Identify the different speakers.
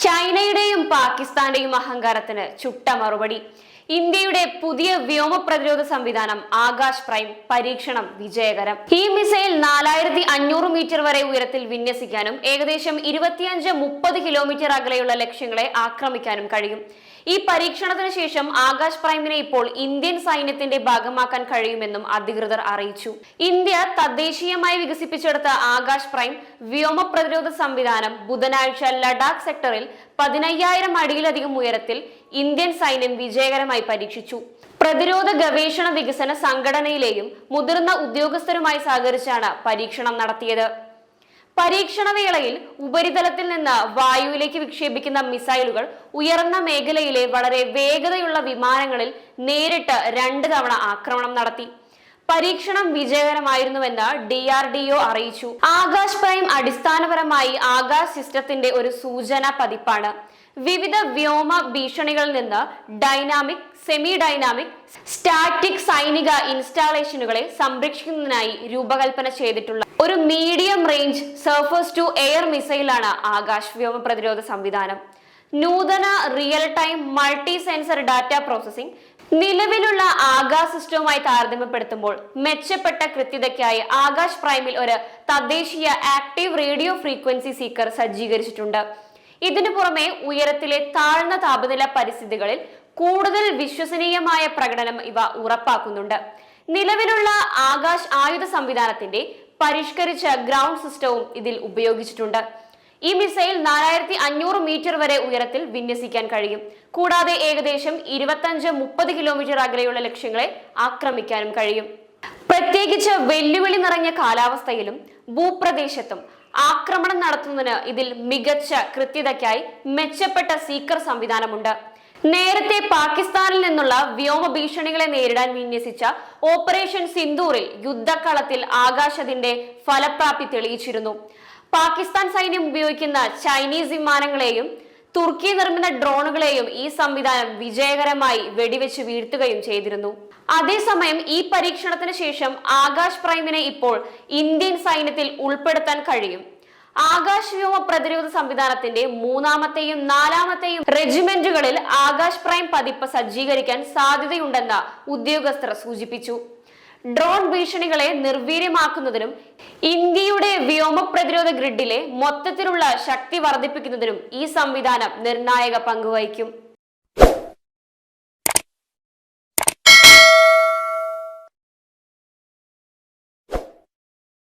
Speaker 1: ചൈനയുടെയും പാകിസ്ഥാന്റെയും അഹങ്കാരത്തിന് ചുട്ട മറുപടി. ഇന്ത്യയുടെ പുതിയ വ്യോമ പ്രതിരോധ സംവിധാനം ആകാശ് പ്രൈം പരീക്ഷണം വിജയകരം. ഈ മിസൈൽ 4500 മീറ്റർ വരെ ഉയരത്തിൽ വിന്യസിക്കാനും ഏകദേശം 25-30 കിലോമീറ്റർ അകലെയുള്ള ലക്ഷ്യങ്ങളെ ആക്രമിക്കാനും കഴിയും. ഈ പരീക്ഷണത്തിന് ശേഷം ആകാശ് പ്രൈമിനെ ഇപ്പോൾ ഇന്ത്യൻ സൈന്യത്തിന്റെ ഭാഗമാക്കാൻ കഴിയുമെന്നും അധികൃതർ അറിയിച്ചു. ഇന്ത്യ തദ്ദേശീയമായി വികസിപ്പിച്ചെടുത്ത ആകാശ് പ്രൈം വ്യോമ പ്രതിരോധ സംവിധാനം ബുധനാഴ്ച ലഡാക്ക് സെക്ടറിൽ 15000 അടിയിലധികം ഉയരത്തിൽ ഇന്ത്യൻ സൈന്യം വിജയകരമായി പരീക്ഷിച്ചു. പ്രതിരോധ ഗവേഷണ വികസന സംഘടനയിലെയും മുതിർന്ന ഉദ്യോഗസ്ഥരുമായി സഹകരിച്ചാണ് പരീക്ഷണം നടത്തിയത്. പരീക്ഷണ വേളയിൽ ഉപരിതലത്തിൽ നിന്ന് വായുവിലേക്ക് വിക്ഷേപിക്കുന്ന മിസൈലുകൾ ഉയർന്ന മേഖലയിലെ വളരെ വേഗതയുള്ള വിമാനങ്ങളിൽ നേരിട്ട് 2 തവണ ആക്രമണം നടത്തി. പരീക്ഷണം വിജയകരമായിരുന്നുവെന്ന് DRDO അറിയിച്ചു. ആകാശ് പ്രൈം അടിസ്ഥാനപരമായി ആകാശ് സിസ്റ്റത്തിന്റെ ഒരു സൂചനാ പതിപ്പാണ്. വിവിധ വ്യോമ ഭീഷണികളിൽ നിന്ന് ഡൈനാമിക്, സെമി ഡൈനാമിക്, സ്റ്റാറ്റിക് സൈനിക ഇൻസ്റ്റാളേഷനുകളെ സംരക്ഷിക്കുന്നതിനായി രൂപകൽപ്പന ചെയ്തിട്ടുള്ള ഒരു medium range surface to air മിസൈലാണ് ആകാശ് വ്യോമ പ്രതിരോധ സംവിധാനം. നൂതന real time multi sensor data processing നിലവിലുള്ള ആകാശ് സിസ്റ്റവുമായി താരതമ്യപ്പെടുത്തുമ്പോൾ മെച്ചപ്പെട്ട കൃത്യതയ്ക്കായി ആകാശ് പ്രൈമിൽ ഒരു തദ്ദേശീയ ആക്റ്റീവ് റേഡിയോ ഫ്രീക്വൻസി സീക്കർ സജ്ജീകരിച്ചിട്ടുണ്ട്. ഇതിനു പുറമെ ഉയരത്തിലെ താഴ്ന്ന താപനില പരിസ്ഥിതികളിൽ കൂടുതൽ വിശ്വസനീയമായ പ്രകടനം ഇവ ഉറപ്പാക്കുന്നുണ്ട്. നിലവിലുള്ള ആകാശ് ആയുധ സംവിധാനത്തിന്റെ പരിഷ്കരിച്ച ഗ്രൗണ്ട് സിസ്റ്റവും ഇതിൽ ഉപയോഗിച്ചിട്ടുണ്ട്. ഈ മിസൈൽ 4500 മീറ്റർ വരെ ഉയരത്തിൽ വിന്യസിക്കാൻ കഴിയും. കൂടാതെ ഏകദേശം 25-30 കിലോമീറ്റർ അകലെയുള്ള ലക്ഷ്യങ്ങളെ ആക്രമിക്കാനും കഴിയും. പ്രത്യേകിച്ച് വെല്ലുവിളി നിറഞ്ഞ കാലാവസ്ഥയിലും ഭൂപ്രദേശത്തും ആക്രമണം നടത്തുന്നതിന് ഇതിൽ മികച്ച കൃത്യതയ്ക്കായി മെച്ചപ്പെട്ട സീക്കർ സംവിധാനമുണ്ട്. നേരത്തെ പാകിസ്ഥാനിൽ നിന്നുള്ള വ്യോമ ഭീഷണികളെ നേരിടാൻ വിന്യസിച്ച ഓപ്പറേഷൻ സിന്ദൂറിൽ യുദ്ധക്കളത്തിൽ ആകാശ് അതിന്റെ ഫലപ്രാപ്തി തെളിയിച്ചിരുന്നു. പാകിസ്ഥാൻ സൈന്യം ഉപയോഗിക്കുന്ന ചൈനീസ് വിമാനങ്ങളെയും തുർക്കി നിർമ്മിത ഡ്രോണുകളെയും ഈ സംവിധാനം വിജയകരമായി വെടിവെച്ച് വീഴ്ത്തുകയും ചെയ്തിരുന്നു. അതേസമയം ഈ പരീക്ഷണത്തിന് ശേഷം ആകാശ് പ്രൈമിനെ ഇപ്പോൾ ഇന്ത്യൻ സൈന്യത്തിൽ ഉൾപ്പെടുത്താൻ കഴിയും. ആകാശ് വ്യോമ പ്രതിരോധ സംവിധാനത്തിന്റെ 3ാമത്തെയും 4ാമത്തെയും റെജിമെന്റുകളിൽ ആകാശ് പ്രൈം പതിപ്പ് സജ്ജീകരിക്കാൻ സാധ്യതയുണ്ടെന്ന് ഉദ്യോഗസ്ഥർ സൂചിപ്പിച്ചു. ഡ്രോൺ ഭീഷണികളെ നിർവീര്യമാക്കുന്നതിനും ഇന്ത്യയുടെ വ്യോമ പ്രതിരോധ ഗ്രിഡിലെ മൊത്തത്തിലുള്ള ശക്തി വർദ്ധിപ്പിക്കുന്നതിനും ഈ സംവിധാനം നിർണായക പങ്കുവഹിക്കും.